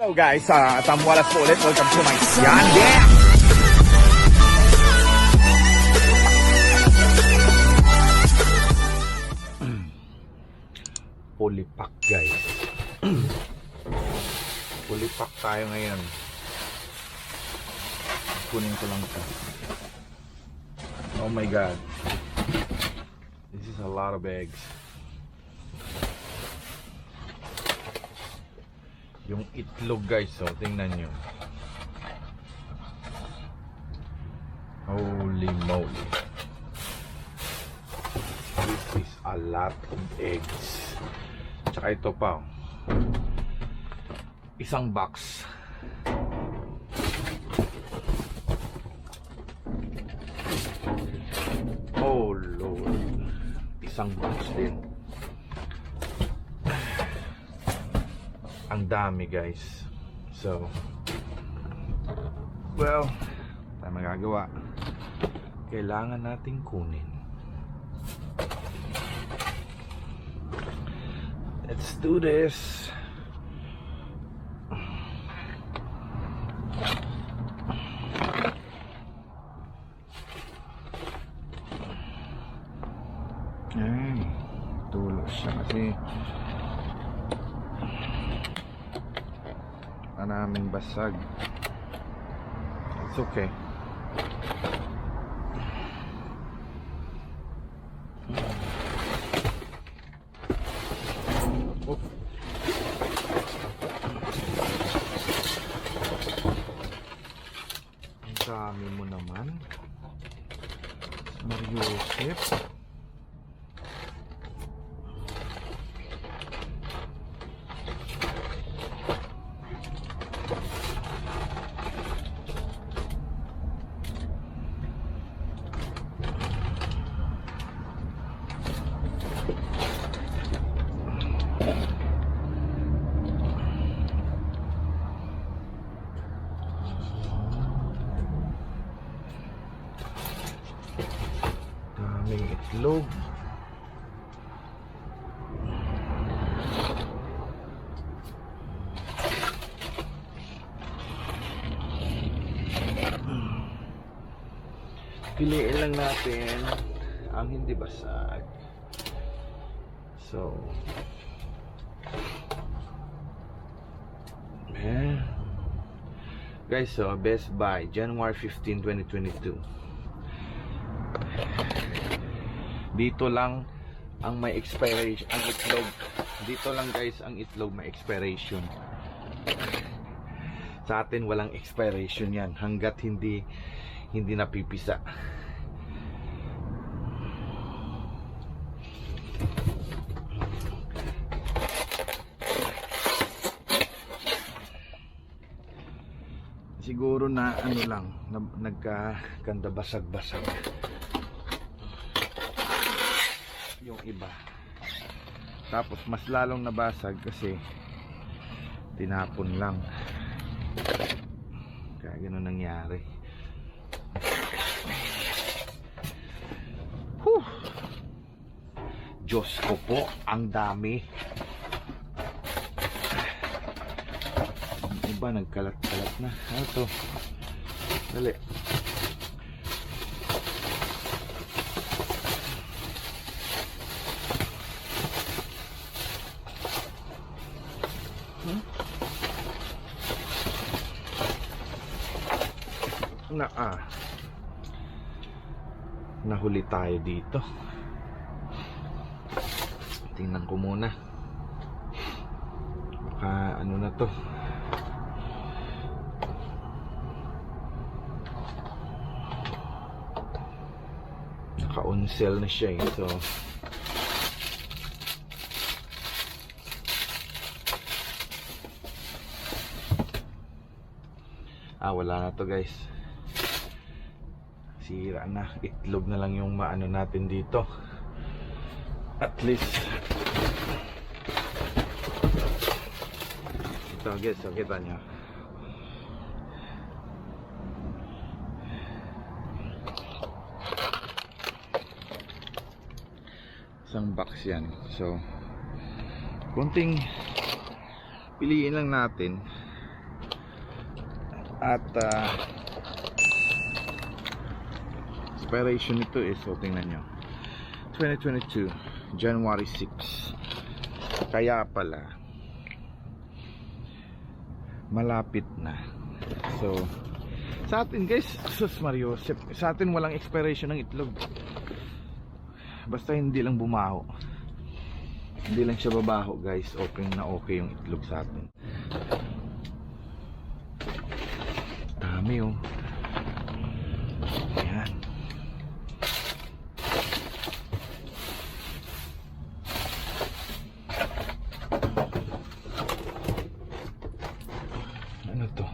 Hello guys, Tamwalas po ulit. Welcome to my channel. Pulipak guys. Pulipak tayo ngayon. Kunin ko lang ito. Oh my god. This is a lot of eggs. Yung itlog guys, so tingnan nyo. Holy moly. This is a lot of eggs. Tsaka ito pa. Isang box. Oh Lord. Isang box din. Ang dami guys. So well, tayo magagawa. Kailangan nating kunin. Let's do this. Ay, tulo siya kasi maraming basag. It's okay. Oh. Ang dami mo naman, Mariusip. Daming itlog. Piliin lang natin ang hindi basag. So guys, so Best Buy January 15, 2022. Dito lang ang may expiration ang itlog. Dito lang guys ang itlog may expiration. Sa atin walang expiration yan hanggat hindi napipisa. Siguro na ano lang nagkaganda basag-basag yung iba, tapos mas lalong nabasag kasi tinapon lang, kaya gano'n nangyari. Diyos ko po, ang dami. Yung iba nagkalat-kalat na. Ano to? Dali. Nahuli tayo dito. Tingnan ko muna. Baka ano na to. Naka-on-sale na siya eh. So wala na to guys. Sira na. Itlog na lang yung maano natin dito. At least ito guys, so kita nyo. Isang box yan. So konting piliin lang natin At expiration nito is, so tingnan nyo, 2022 January 6. Kaya pala malapit na. So sa atin guys, sus Mario, sa atin walang expiration ng itlog, basta hindi lang bumaho, hindi lang siya babaho guys, okay na okay yung itlog sa atin. Dami oh. Ayan. Ano to?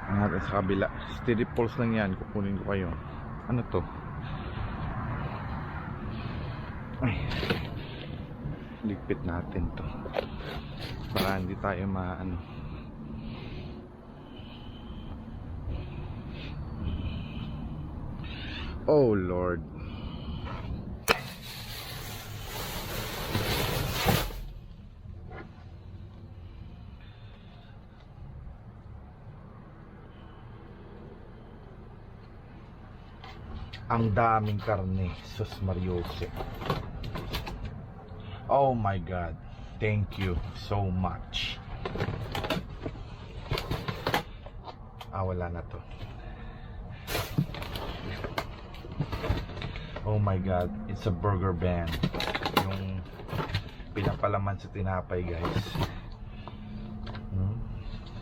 Ang sa kabila, steady pulse lang yan, kukunin ko kayo. Ano to? Ay, ligpit natin to para hindi tayo maano. Oh Lord, ang daming karne, sus Mariose. Oh my God, thank you so much. Wala na to. Oh my God, it's a burger band. Yung pinapalaman sa tinapay guys.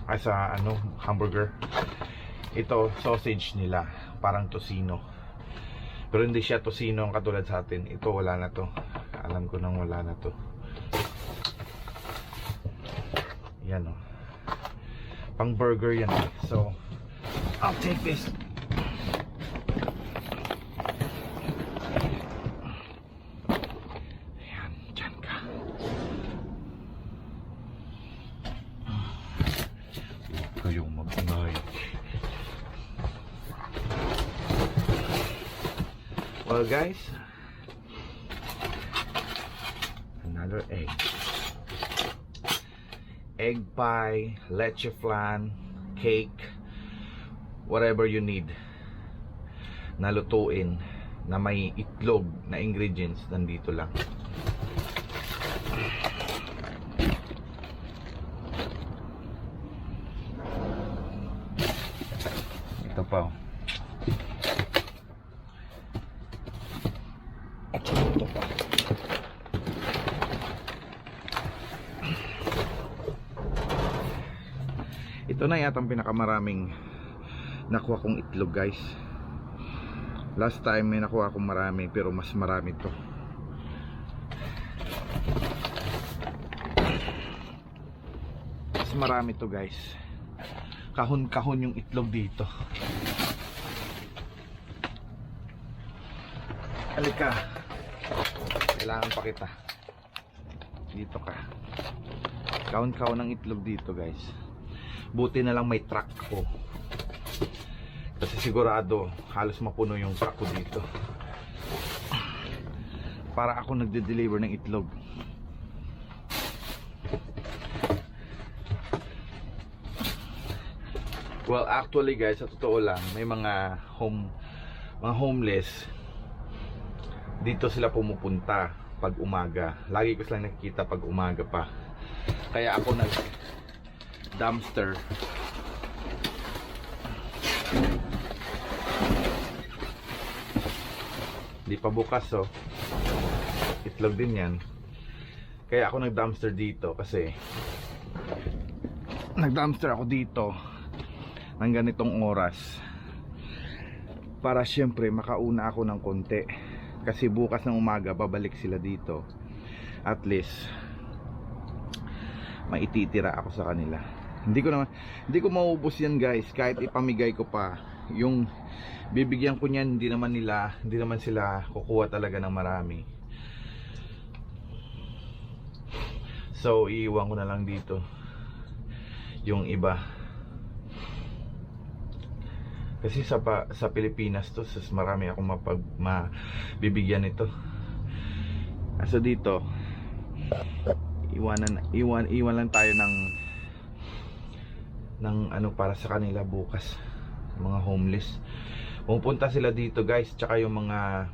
Ay sa ano, hamburger. Ito, sausage nila, parang tocino. Pero hindi siya tocino ang katulad sa atin. Ito wala na to. Alam ko nang wala na to. Yan oh. Pang burger yan. So I'll take this. Ayan, dyan ka. Huwag kayong mag-ingay. Well guys, another egg. Egg pie, leche flan, cake, whatever you need na lutuin na may itlog na ingredients, nandito lang. Ito pa oh. Ito pa. Ito na yata ang pinakamaraming nakuha kong itlog guys. Last time may nakuha akong marami, pero mas marami to. Mas marami to guys. Kahon-kahon yung itlog dito. Halika. Kailangan pa kita. Dito ka. Kahon-kahon ng itlog dito guys. Buti na lang may truck ko. Kasi sigurado halos mapuno yung truck ko dito. Para ako nagde-deliver ng itlog. Well, actually guys, sa totoo lang, may mga homeless dito sila pumupunta pag umaga. Lagi ko silang nakikita pag umaga pa. Kaya ako nag dumpster. Di pa bukas oh. Itlog din yan. Kaya ako nag dumpster dito kasi nag dumpster ako dito ng ganitong oras para syempre makauna ako ng konti, kasi bukas ng umaga babalik sila dito. At least maititira ako sa kanila. Hindi ko maubos yan guys, kahit ipamigay ko pa. Yung bibigyan ko niyan, hindi naman sila kukuha talaga ng marami. So iiwan ko na lang dito yung iba. Kasi sa Pilipinas to, marami akong mabibigyan nito. So dito Iwan lang tayo ng ano para sa kanila bukas, mga homeless. Pupunta sila dito guys, tsaka yung mga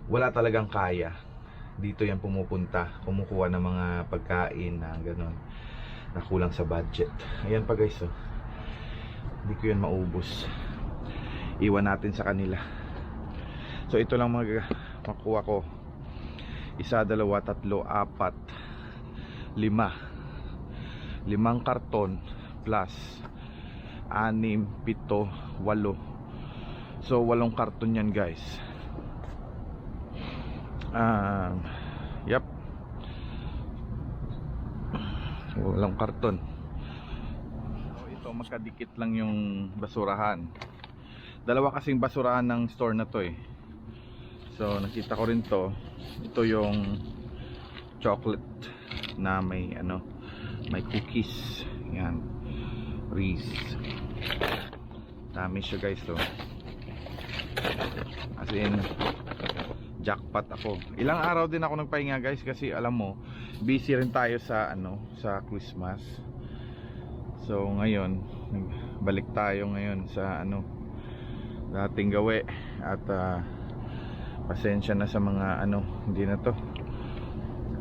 wala talagang kaya, dito yan pumupunta, kumukuha ng mga pagkain na gano'n, na kulang sa budget. Ayan pa guys, oh. Hindi ko yan maubos, iwan natin sa kanila. So ito lang makuha ko, 1, 2, 3, 4, 5 karton plus 6, 7, 8. So 8 karton yan guys. Yep, 8 karton. So ito magkadikit lang yung basurahan. Dalawa kasing basurahan ng store na to eh. So nakita ko rin to. Ito yung chocolate na may ano, may cookies. Yan, Reese. Dami siya guys, so as in jackpot ako. Ilang araw din ako nagpahinga guys, kasi alam mo busy rin tayo sa ano, sa Christmas. So ngayon balik tayo ngayon sa ano, dating gawi. At pasensya na sa mga ano, hindi na to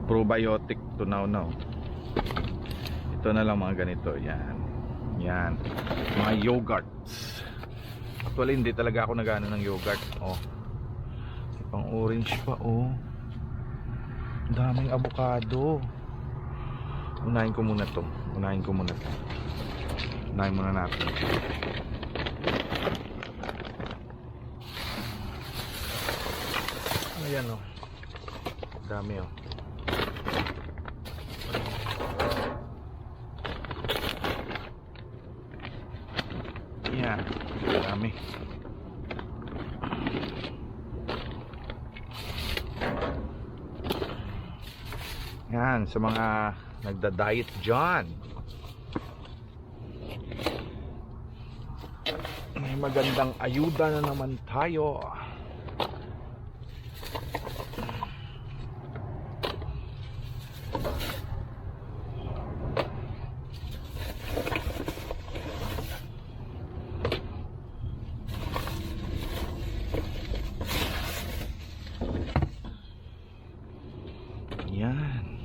probiotic to now. Ito na lang mga ganito. Yan mga yogurts. Actually hindi talaga ako nagano ng yogurt. Oh, pang orange pa. Oh, daming avocado. Unahin ko muna natin. Ayan oh, dami oh. Yan, dami. Yan, sa mga nagda-diet dyan, may magandang ayuda na naman tayo. Yan.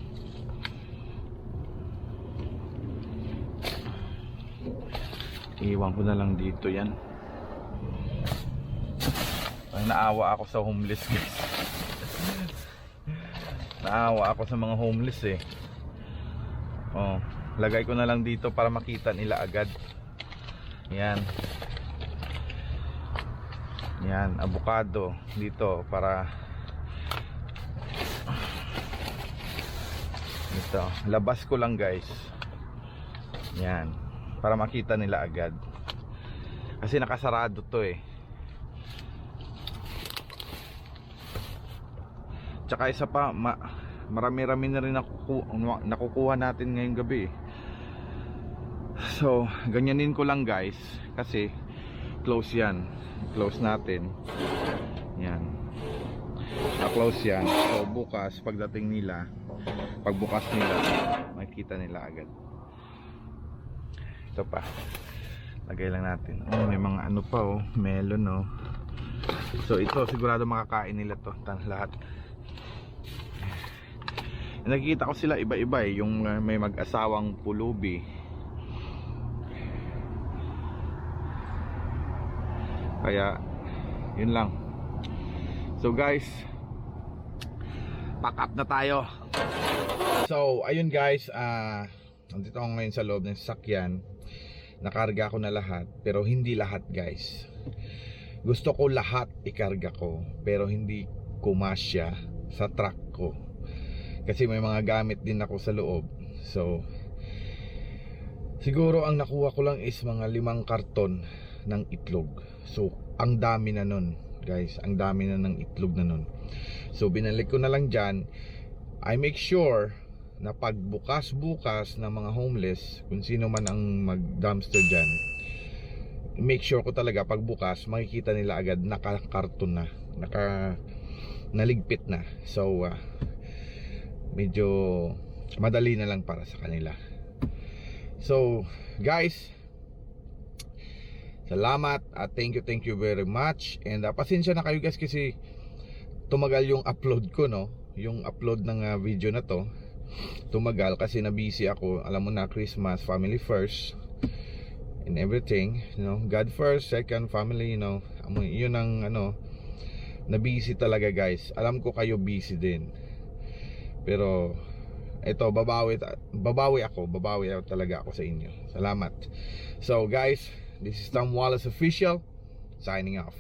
Iwan ko na lang dito yan. Ang naawa ako sa homeless guys. Naawa ako sa mga homeless eh. Oh, lagay ko na lang dito para makita nila agad. Yan. Yan, avocado dito para ito, labas ko lang guys. Yan, para makita nila agad. Kasi nakasarado to eh. Tsaka isa pa, marami-rami na rin nakukuha natin ngayong gabi. So, ganyanin ko lang guys. Kasi, close yan. Close natin. Yan. Na-close yan. So, bukas, pagdating nila, pagbukas nila, makikita nila agad. Ito pa. Lagay lang natin. Oh, may mga ano pa oh. Melon oh. So, ito, sigurado makakain nila to. Lahat. Nakikita ko sila iba-iba eh, yung may mag-asawang pulubi. Kaya yun lang. So guys, pack up na tayo. So ayun guys, nandito ako ngayon sa loob ng sasakyan. Nakarga ko na lahat, pero hindi lahat guys. Gusto ko lahat ikarga ko, pero hindi kumasya sa truck ko. Kasi may mga gamit din ako sa loob. So siguro ang nakuha ko lang is mga 5 karton ng itlog. So ang dami na nun guys, ang dami na ng itlog na nun. So binalik ko na lang dyan. I make sure na pagbukas ng mga homeless, kung sino man ang mag dumpster dyan, make sure ko talaga pagbukas makikita nila agad naka-karton na, naligpit na. So medyo madali na lang para sa kanila. So guys, salamat at thank you very much. And pasensya na kayo guys kasi tumagal yung upload ko, no? Yung upload ng video na to tumagal kasi na busy ako. Alam mo na, Christmas, family first and everything, you know, God first, second, family, you know. Yun ang na busy talaga guys. Alam ko kayo busy din, pero eto, babawi ako talaga ako sa inyo. Salamat. So guys, this is Tom Wallace Official signing off.